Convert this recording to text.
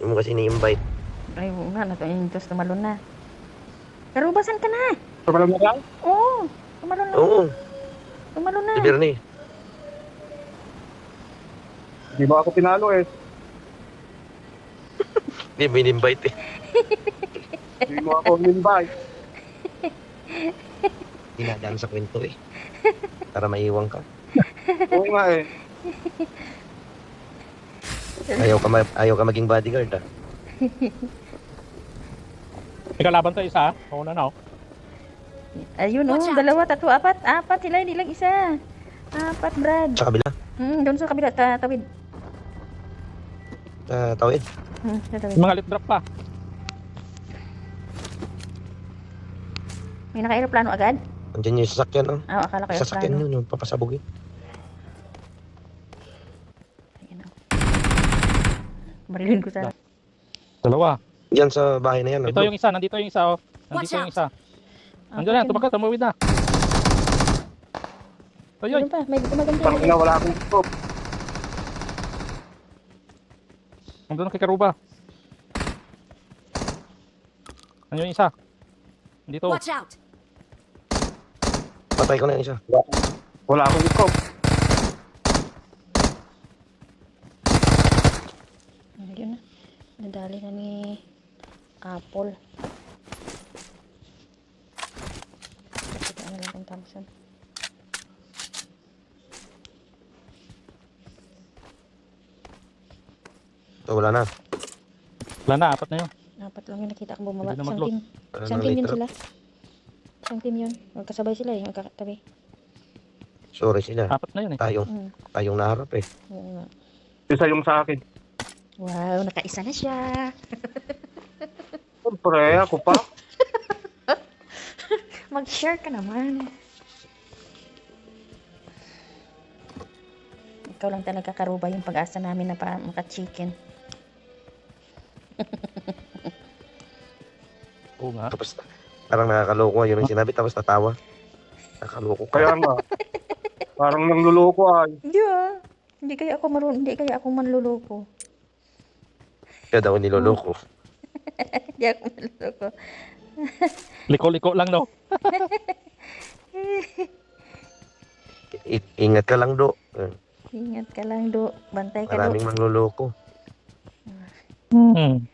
Hindi mo kasi ni-invite. Ay, oo nga, yung Diyos tumalon na. Karubasan ka na. Tumalon na lang? Oo, tumalon na. Oo, Tumalon na. si Bernie. Hindi mo ako pinalo eh. Hindi mo in-invite eh. Hindi mo ako invite. Dinadaan sa kwento eh. Para maiwan ka. Oo nga eh. Ayaw ka maging bodyguard ah. Ikaw laban sa isa, ako na na. Ayun, oh, dalawa, tatlo, apat. Apat sila, hindi lang isa. Apat, Brad. Sa kabila. Doon sa kabila, tawid. Tawid. Sa tawid. Mga lip drop pa. May naka-aeroplano agad? Andiyan yung sasakyan oh. Oo, akala ko Sasakyan aeroplano. yun, yung papasabugin. Ayan, oh. Marilin ko sana. Dalawa. Yan sa bahay na yan. Ito yung isa, nandito yung isa oh. Nandito yung isa. Nandiyan na, tumakal, tumawid na. Ayun. Ayun pa, may gumaganda. Parang na wala akong scope. Nandun kay Karuba. Nandiyan yung isa. Dito. Watch out! Patay ko na yung isa. Wala akong scope. Ayun na. Nadali na ni Apple. Kita na lang kung Thompson. So, wala na. Wala na, apat na yun. Apat lang yung nakita kong bumaba. Hindi na Isang mag-load. team. Isang team yun sila. Isang team yun. Magkasabay sila eh. Magkakatabi. Sorry sila. Apat na yun eh. Tayong naharap eh. Oo nga. Isa yung sa akin. Wow, nakaisa na siya. Siyempre, ako pa. Mag-share ka naman. Ikaw lang talaga, Karuba, yung pag-asa namin na maka-chicken. Oo nga. Tapos, parang nakakaloko yun yung sinabi, tapos natawa. Nakakaloko ka. Kaya nga. Parang nangluloko ay. Hindi ah. Hindi kaya ako manluloko. Kaya daw niloloko. Hindi ako manluloko. Liko-liko lang no. Ingat ka lang do. Ingat ka lang, Do. Bantay ka, Do. Maraming manloloko. Hmm.